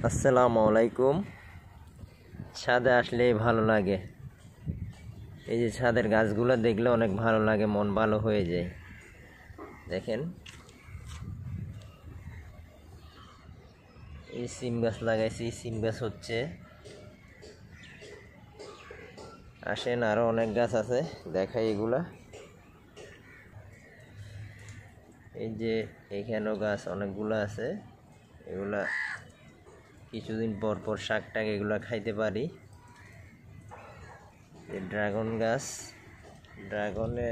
আসসালামু আলাইকুম। ছাদে আসলেই ভালো লাগে। এই যে ছাদের গাছগুলো দেখলে অনেক ভালো লাগে, মন ভালো হয়ে যায়। দেখেন, এই সিম গাছ লাগাইছি, সিম গাছ হচ্ছে। আসেন, আরো অনেক গাছ আছে, দেখাই এগুলা। এই যে এখানেও গাছ অনেকগুলো আছে। এগুলা কিছুদিন পর পর শাক টাক এগুলা খাইতে পারি। ড্রাগন গাছ, ড্রাগনে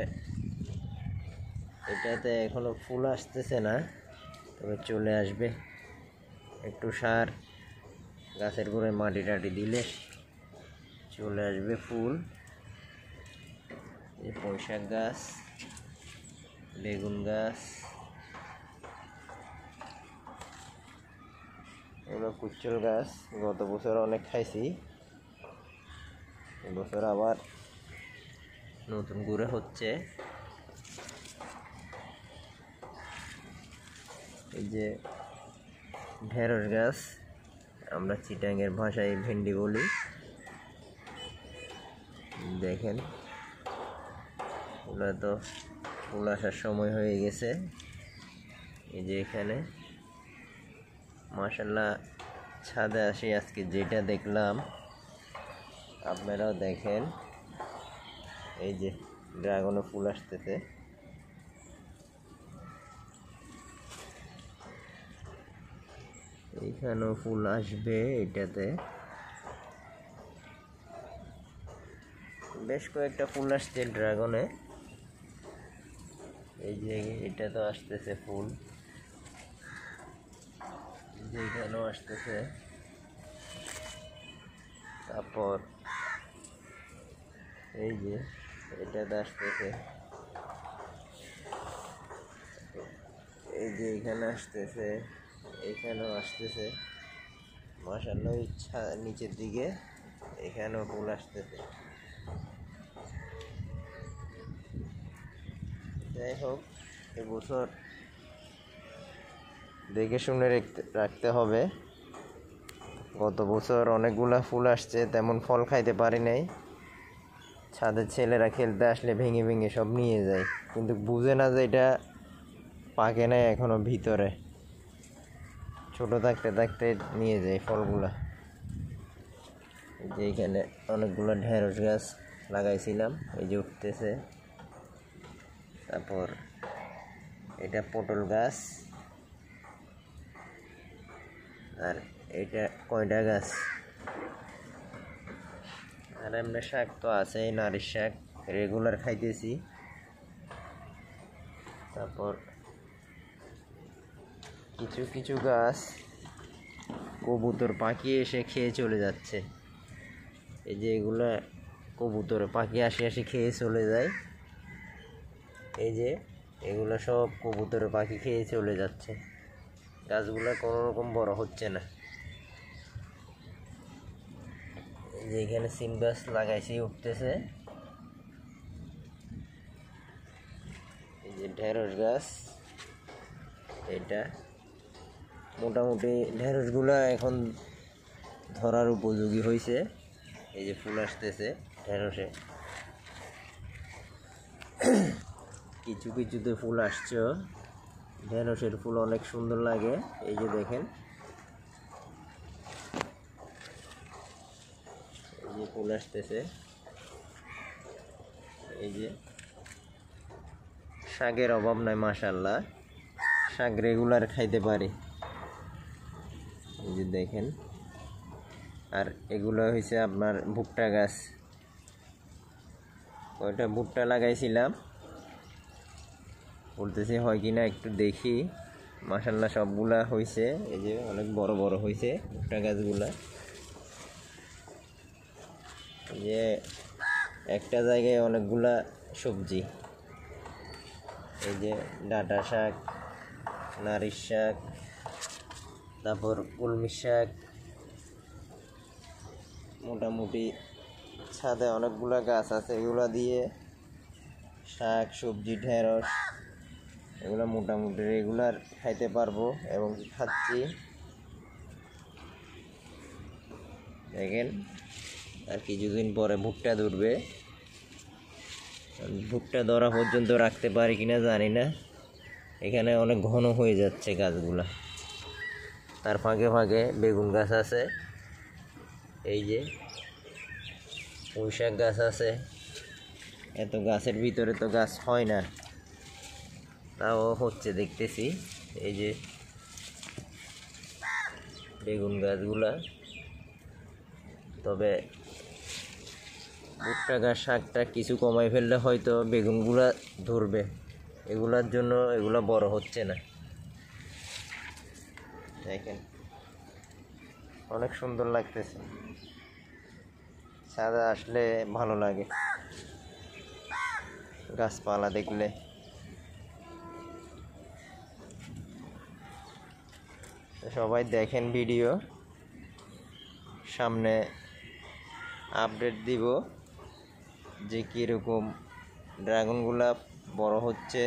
এটাতে এখনো ফুল আসতেছে না, তবে চলে আসবে। একটু সার গাছের গোড়ায় মাটি টাটি দিলে চলে আসবে ফুল। এই পুঁইশাক গাছ, বেগুন গাছ, এগুলো কুচল গাছ। গত বছর অনেক খাইছি, এবছর আবার নতুন করে হচ্ছে। এই যে ঢেঁড়স গাছ, আমরা চিটাঙ্গের ভাষায় ভেন্ডি বলি। দেখেন, ওগুলো তো ফুল আসার সময় হয়ে গেছে। এই যে এখানে মাশাআল্লাহ, ছাদে আসি আজকে যেটা দেখলাম আপনারাও দেখেন। এই যে ড্রাগনে ফুল আসতেছে। এইখানেও ফুল আসবে, এটাতে বেশ কয়েকটা ফুল আসছে ড্রাগনে। এই যে এটা তো আসতেছে ফুল, এইখানেও আসতেছে। তারপর এই যে এটাতে আসতেছে, এই যে এখানে আসতেছে, এখানেও আসতেছে। মাশাআল্লাহ, নিচের দিকে এখানেও ফুল আসতেছে। যাই হোক, এবছর দেখে শুনে রাখতে হবে। গত বছর অনেকগুলা ফুল আসছে, তেমন ফল খাইতে পারি নাই। ছাদের ছেলেরা খেলতে আসলে ভেঙে ভেঙে সব নিয়ে যায়, কিন্তু বুঝে না যে এটা পাকে নাই এখনো ভিতরে। ছোট থাকতে থাকতে নিয়ে যায় ফলগুলা। যে এখানে অনেকগুলো ঢেঁড়স গাছ লাগাইছিলাম, এই যে উঠতেছে। তারপর এটা পটল গাছ, আর এটা কয়টা গাছ। আর এমনি শাক তো আছে, নারিশ শাক রেগুলার খাইতেছি। তারপর কিছু কিছু গাছ কবুতর পাখি এসে খেয়ে চলে যাচ্ছে। এই যে এগুলা কবুতর পাখি আসে আসে খেয়ে চলে যায়। এই যে এগুলা সব কবুতর পাখি খেয়ে চলে যাচ্ছে। গাছগুলা কোনো রকম বড় হচ্ছে না। এই যে এখানে সিম গাছ লাগাইছি, উঠতেছে। এই যে ঢেঁড়স গাছ, এটা মোটামুটি ঢেঁড়সগুলা এখন ধরার উপযোগী হয়েছে। এই যে ফুল আসতেছে ঢেঁড়সে, কিছু কিছুতে ফুল আসছে। ঢেঁড়সের ফুল অনেক সুন্দর লাগে। এই যে দেখেন, এই যে ফুল আসতেছে। এই যে শাকের অভাব নাই, মাশাআল্লাহ, শাক রেগুলার খাইতে পারি। এই যে দেখেন, আর এগুলো হয়েছে আপনার ভুট্টা গাছ। কয়টা ভুট্টা লাগাইছিলাম, বলতেছি হয় কিনা একটু দেখি। মাশাআল্লাহ, সবগুলা হয়েছে। এই যে অনেক বড় বড় হয়েছে ভুট্টা গাছগুলা। এই যে একটা জায়গায় অনেকগুলা সবজি। এই যে ডাঁটা শাক, নারিশ শাক, তারপর কলমি শাক। মোটামুটি ছাদে অনেকগুলা গাছ আছে, এগুলা দিয়ে শাক সবজি ঢেঁড়স এগুলো মোটামুটি রেগুলার খাইতে পারবো এবং খাচ্ছি। দেখেন আর কিছুদিন পরে ভুট্টা ধরবে। ভুট্টা ধরা পর্যন্ত রাখতে পারি কিনা জানি না। এখানে অনেক ঘন হয়ে যাচ্ছে গাছগুলা। তার ফাঁকে ফাঁকে বেগুন গাছ আছে, এই যে পুঁই শাক গাছ আছে। এত গাছের ভিতরে তো গাছ হয় না, তাও হচ্ছে দেখতেছি। এই যে বেগুন গাছগুলা, তবে ভুট্টা গাছ শাকটা কিছু কমাই ফেললে হয়তো বেগুনগুলা ধরবে। এগুলার জন্য এগুলা বড় হচ্ছে না। দেখেন অনেক সুন্দর লাগতেছে, ছাদে আসলে ভালো লাগে গাছপালা দেখলে। সবাই দেখেন ভিডিও, সামনে আপডেট দিব যে কীরকম ড্রাগনগুলা বড় হচ্ছে,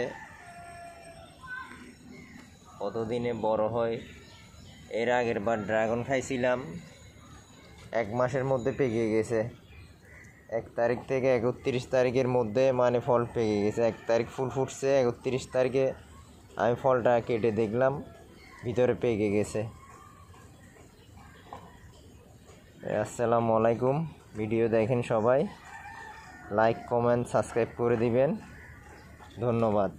কতদিনে বড় হয়। এর আগের বার ড্রাগন খাইছিলাম, 1 মাসের মধ্যে পেকে গেছে। 1 তারিখ থেকে 31 তারিখের মধ্যে মানে ফল পেকে গেছে। 1 তারিখ ফুল ফুটছে, 31 তারিখে আমি ফলটা কেটে দেখলাম ভিতরে পেকে গেছে। আসসালামু আলাইকুম। ভিডিও দেখেন সবাই, লাইক কমেন্ট সাবস্ক্রাইব করে দিবেন। ধন্যবাদ।